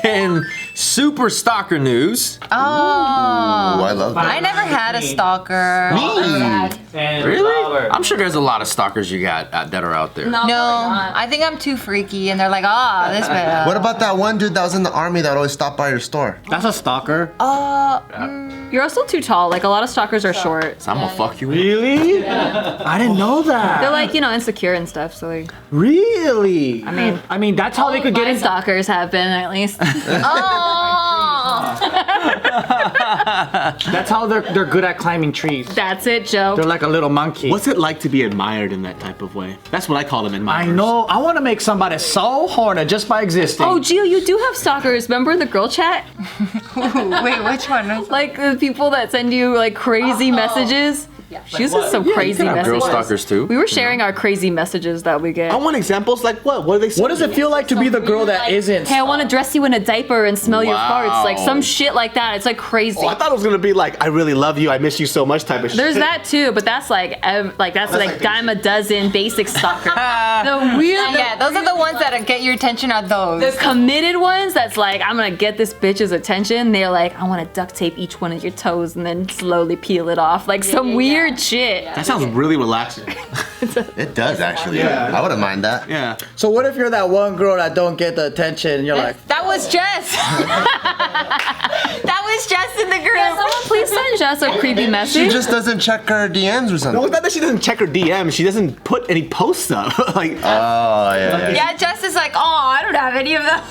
in super stalker news. Oh, I love that. I never had a stalker. Really? I'm sure there's a lot of stalkers you got that are out there. No, I think I'm too freaky, and they're like, this man. What about that one dude that was in the army that always stopped by your store? That's a stalker. You're also too tall. Like a lot of stalkers are short. So I'm gonna fuck you. Really? I didn't know that. They're like, insecure and stuff. So like, Really? I mean, that's how they could get my in. stalkers have been at least. That's how they're good at climbing trees. That's it, Joe. They're like a little monkey. What's it like to be admired in that type of way? That's what I call them, admirers. I know. I want to make somebody so horny just by existing. Oh, Gio, you do have stalkers. Remember in the girl chat? Wait, which one? Like the people that send you like crazy messages. She uses some crazy Girl messages. stalkers too. We were sharing our crazy messages that we get. I want examples like what? What are they saying? What does it feel like to be the girl that isn't? Hey, I want to dress you in a diaper and smell your Wow. farts. Like some shit like that. It's like crazy. Oh, I thought it was gonna be like, I really love you, I miss you so much type of shit. There's that too, but that's like dime a dozen basic stalker. The weird, Yeah, those are the ones that get your attention. Are those? the committed ones. That's like I'm gonna get this bitch's attention. They're like I want to duct tape each one of your toes and then slowly peel it off. Like some weird shit. That sounds really relaxing. It does actually. I wouldn't mind that. Yeah. So what if you're that one girl that don't get the attention and you're like, That was Jess. That was Jess in the group. Someone please send Jess a creepy She message. just doesn't check her DMs or No, something. it's not that she doesn't check her DM, she doesn't put any posts up. Like, Oh, yeah. Yeah, Jess is like, I don't have any of them.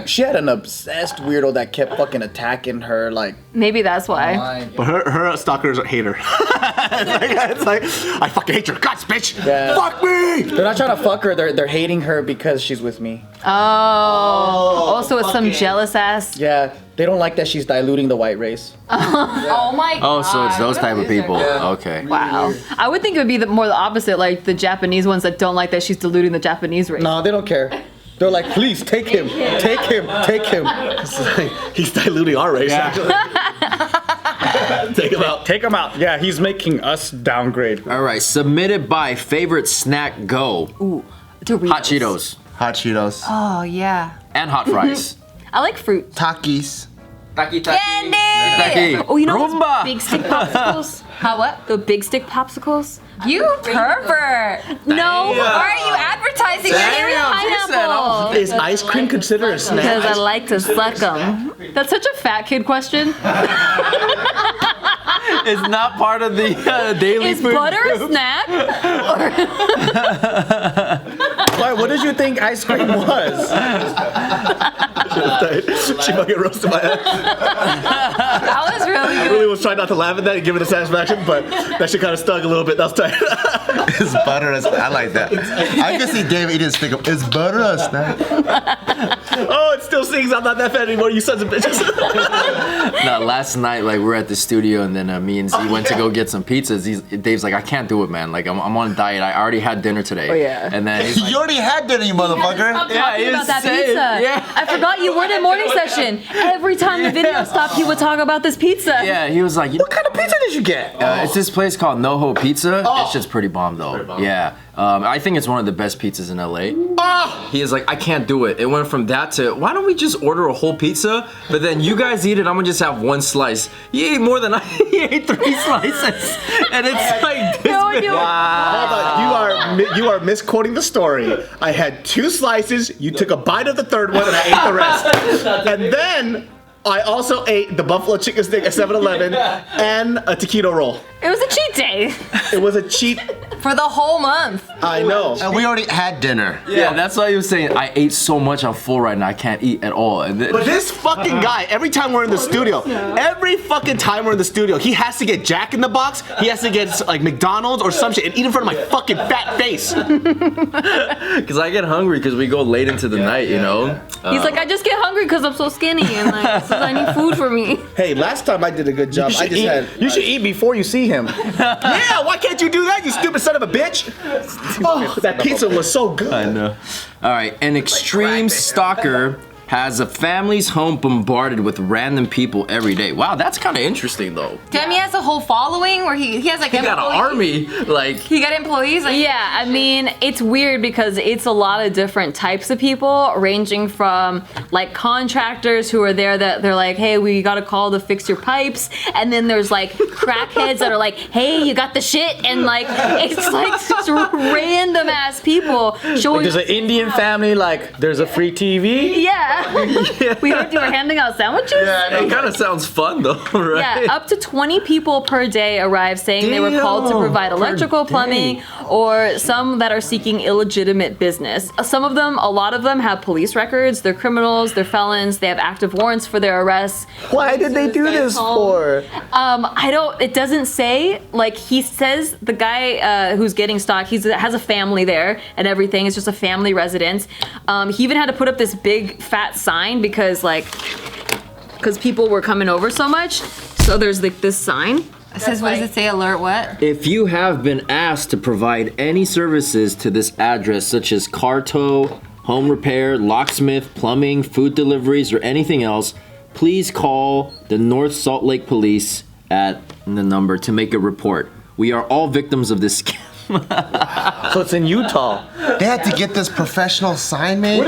she had an obsessed weirdo that kept fucking attacking her like. Maybe that's why. but her stalkers hate her. it's like, I fucking hate your guts, bitch. Yeah. Fuck me. They're not trying to fuck her. They're hating her because she's with me. Oh. Also, it's some jealous ass. Yeah, they don't like that she's diluting the white race. Oh my god. Oh, so it's those type of people. Okay. Wow. I would think it would be more the opposite, like the Japanese ones that don't like that she's diluting the Japanese race. No, they don't care. They're like, please take him, take him, take him. He's diluting our race, actually. Take him out. Take him out. Yeah, he's making us downgrade. All right. Submitted by favorite snack go. Ooh, Doritos. Hot Cheetos Hot Cheetos. Oh yeah. and hot fries. I like fruit. Takis. Candy. Oh, you know Roomba. those big stick popsicles? How what? The big stick popsicles? You pervert. No. Why are you advertising Pineapple. Is ice cream considered a snack? Because I like to suck them. That's such a fat kid question. It's not part of the daily Is food butter a group. snack? Why? What did you think ice cream was? She fucking roasted my ass. That was really I good. really was trying not to laugh at that and give it a satisfaction, but that shit kind of stung a little bit. That was tight. It's butter. I like that. I can see David eating stick up. Is butter a snack? Oh, it still sings. I'm not that fat anymore, you sons of bitches. No, last night, like, we were at the studio, and then me and Z went to go get some pizzas. Dave's like, I can't do it, man. Like, I'm on a diet. I already had dinner today. Oh, yeah. And then he's like, You already had dinner, you motherfucker. Stop Yeah, talking he about was that saying- pizza. yeah. I forgot you weren't in morning session. Every time the video stopped, he would talk about this pizza. yeah, he was like, What kind of pizza did you get? it's this place called NoHo Pizza. It's just pretty bomb, though. Yeah. I think it's one of the best pizzas in LA. He is like, I can't do it. It went from that to, why don't we just order a whole pizza? But then you guys eat it, I'm gonna just have one slice. He ate more than I, he ate 3 slices. And it's like this No, big. you- Hold on, you are misquoting the story. I had 2 slices, you took a bite of the 3rd one, and I ate the rest. And then I also ate the buffalo chicken stick at 7-Eleven and a taquito roll. It was a cheat day. It was a cheat. For the whole month. I know. And we already had dinner. Yeah, that's why he was saying, I ate so much, I'm full right now, I can't eat at all. And But this fucking guy, every time we're in the studio, he has to get Jack in the Box, he has to get like McDonald's or some shit and eat in front of my fucking fat face. Because I get hungry because we go late into the night, you know? He's like, I just get hungry because I'm so skinny and like, so I need food for me. Hey, last time I did a good job, I just had. You should eat before you see him. Yeah, why can't you do that, you stupid son of a bitch? Oh, that pizza was so good. I know. All right, an extreme stalker has a family's home bombarded with random people every day. Wow, that's kind of interesting though. Damn, he has a whole following where he has like He got an army, like. He got employees. Like, Yeah, I mean, it's weird because it's a lot of different types of people, ranging from like contractors who are there that they're like, hey, we got a call to fix your pipes, and then there's like crackheads that are like, hey, you got the shit, and like it's like just random ass people showing. There's an Indian family, like, there's a free TV. Yeah, we were handing out sandwiches. It kind of sounds fun though, right? Yeah, up to 20 people per day arrive saying they were called to provide electrical, plumbing, or some that are seeking illegitimate business. Some of them, a lot of them have police records. They're criminals, they're felons, they have active warrants for their arrests. Why did they do this for? It doesn't say. Like, he says the guy who's getting stalked, has a family there and everything. It's just a family residence. He even had to put up this big fat sign because people were coming over so much. So there's like this sign. It says, what does it say? Alert what? If you have been asked to provide any services to this address, such as car tow, home repair, locksmith, plumbing, food deliveries, or anything else, please call the North Salt Lake Police at the number to make a report. We are all victims of this scam. So it's in Utah. They had to get this professional sign made. What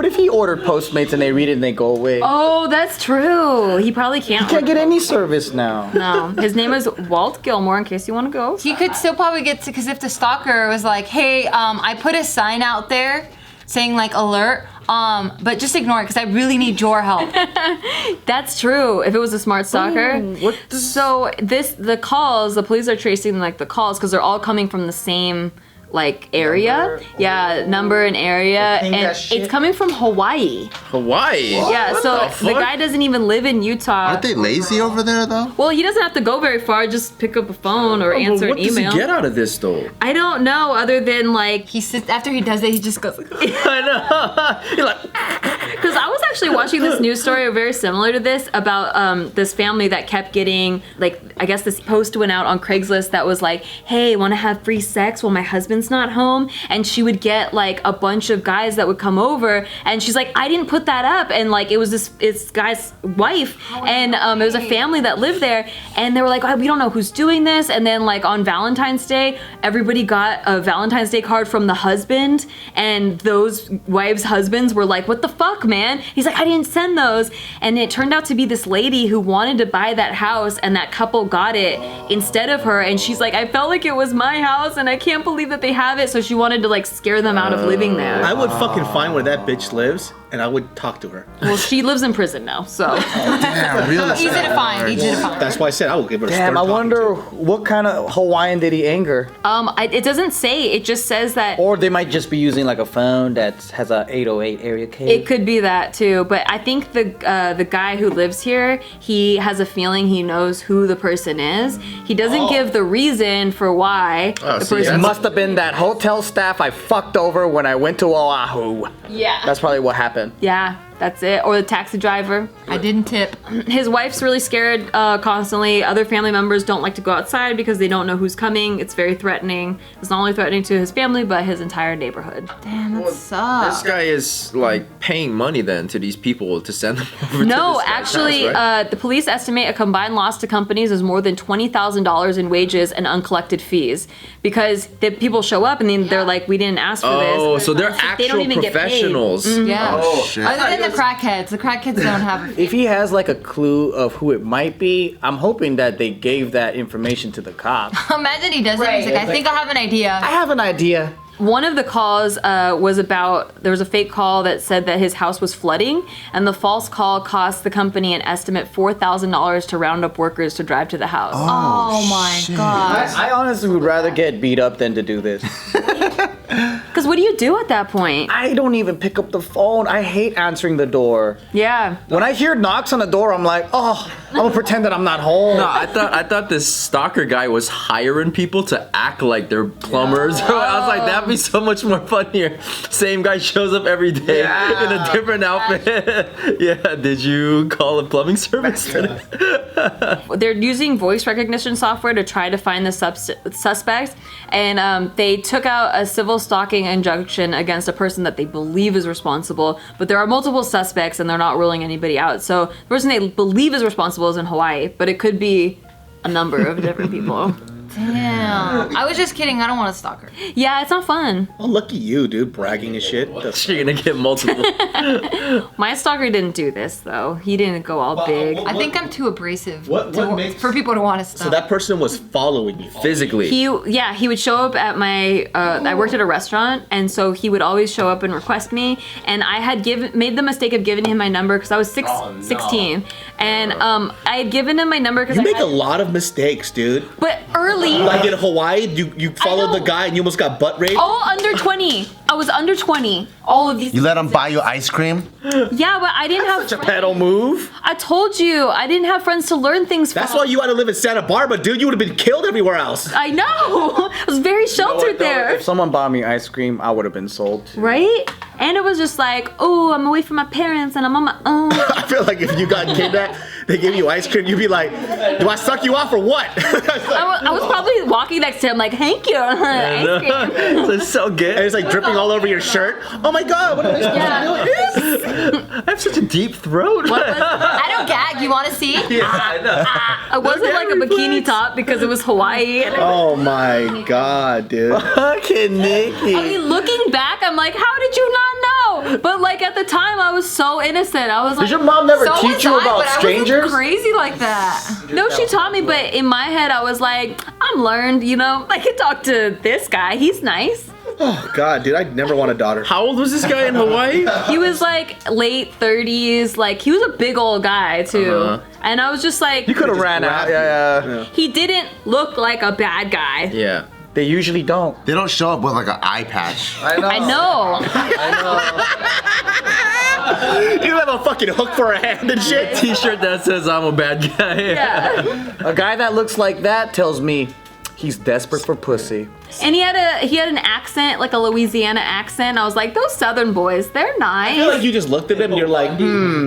if he ordered Postmates and they read it and they go away? Oh, that's true. He probably can't. Can't get any service now. No, his name is Walt Gilmore. In case you want to go. He could still probably get to, because if the stalker was like, hey, I put a sign out there saying like alert, but just ignore it because I really need your help. That's true. If it was a smart stalker. So the police are tracing like the calls because they're all coming from the same like area. Number and area, and it's coming from Hawaii. Hawaii? Yeah, so the guy doesn't even live in Utah. Aren't they lazy over there though? Well, he doesn't have to go very far. Just pick up a phone or answer What an email. does he get out of this though? I don't know, other than like He sits after he does it. He just goes. I know. You're like, because I was actually watching this news story very similar to this about this family that kept getting, like, I guess this post went out on Craigslist that was like, hey, want to have free sex while my husband's not home? And she would get like a bunch of guys that would come over, and she's like, I didn't put that up. And like it was this guy's wife, and it was a family that lived there, and they were like, oh, we don't know who's doing this. And then like on Valentine's Day, everybody got a Valentine's Day card from the husband, and those wives' husbands were like, what the fuck, man? He's like, I didn't send those. And it turned out to be this lady who wanted to buy that house, and that couple got it instead of her. And she's like, I felt like it was my house, and I can't believe that they have it. So she wanted to like scare them out of living there. I would fucking find where that bitch lives, and I would talk to her. Well, she lives in prison now, so. Damn, real Easy to find. Easy to find. That's why I said I would give her a Damn, stern I talking wonder to. what kind of Hawaiian did he anger? It doesn't say. It just says that. Or they might just be using like a phone that has a 808 area code. It could be that too, but I think the guy who lives here, he has a feeling he knows who the person is. He doesn't give the reason for why the see, person. It must have been that hotel staff I fucked over when I went to Oahu. Yeah. That's probably what happened. Yeah, that's it. Or the taxi driver. I didn't tip. His wife's really scared constantly. Other family members don't like to go outside because they don't know who's coming. It's very threatening. It's not only threatening to his family, but his entire neighborhood. Damn, that this sucks. guy is like paying money then to these people to send them over to No, this guy's actually, house, right? the police estimate a combined loss to companies is more than $20,000 in wages and uncollected fees, because the people show up and then they're like, we didn't ask for this. Oh, so they're They don't actual even get paid. professionals. Yeah. Oh shit. Other than the crackheads don't have. If he has like a clue of who it might be, I'm hoping that they gave that information to the cops. Imagine he does it. He's like, I think I have an idea. I have an idea. One of the calls was about, there was a fake call that said that his house was flooding, and the false call cost the company an estimate $4,000 to round up workers to drive to the house. Oh my god. I honestly would rather get beat up than to do this. Because what do you do at that point? I don't even pick up the phone. I hate answering the door. Yeah. When I hear knocks on the door, I'm like, oh, I'm gonna pretend that I'm not home. No, I thought this stalker guy was hiring people to act like they're plumbers. I was like, that'd be so much more funnier. Same guy shows up every day in a different outfit. Yeah, did you call a plumbing service today? They're using voice recognition software to try to find the suspects, and they took out a civil stalking injunction against a person that they believe is responsible, but there are multiple suspects and they're not ruling anybody out. So the person they believe is responsible is in Hawaii, but it could be a number of different people. Damn. I was just kidding. I don't want a stalker. Yeah, it's not fun. Oh, lucky you, dude, bragging and shit. You're gonna get multiple. My stalker didn't do this though. He didn't go all big. I think I'm too abrasive for people to want to stop. So that person was following you. Physically. He would show up at my, I worked at a restaurant, and so he would always show up and request me, and I had made the mistake of giving him my number because I was 16, and I had given him my number because You make a lot of mistakes, dude. but early. Like in Hawaii, you followed the guy and you almost got butt raped. All under 20. I was under 20. All of these. You let him buy you ice cream? Yeah, but I didn't have friends. Pedal move. I told you, I didn't have friends to learn things from. That's why you had to live in Santa Barbara, dude. You would have been killed everywhere else. I know. I was very sheltered there. If someone bought me ice cream, I would have been sold too. Right? And it was just like, oh, I'm away from my parents and I'm on my own. I feel like if you got kidnapped, they gave you ice cream, you'd be like, do I suck you off or what? I was probably walking next to him like, thank you. Ice cream. It's so good. And it's like dripping all over your shirt. Oh my god, what are we supposed to do? I have such a deep throat. I don't gag. You want to see? I know. I wasn't like a bikini top because it was Hawaii. And Oh my god, dude. Fucking Nikki. I mean, looking back, I'm like, how did you not know? But like at the time, I was so innocent. I was like, Did your mom never So teach was you I, about but I wasn't strangers? crazy like that. no, she taught me, but in my head, I was like, I'm learned, you know? I could talk to this guy. He's nice. Oh god, dude, I'd never want a daughter. How old was this guy in Hawaii? He was like late 30s. Like, he was a big old guy, too. And I was just like, You could have ran out. Yeah. he didn't look like a bad guy. Yeah. They usually don't. They don't show up with like an eye patch. I know. I know. You have a fucking hook for a hand and shit. T-shirt that says I'm a bad guy. Yeah. A guy that looks like that tells me he's desperate for pussy. And he had an accent, like a Louisiana accent. I was like, those Southern boys, they're I feel like nice. you just looked at him and you're like,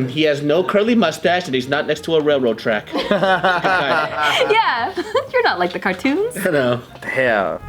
he has no curly mustache and he's not next to a railroad track. Yeah. You're not like the cartoons. I know. Hell.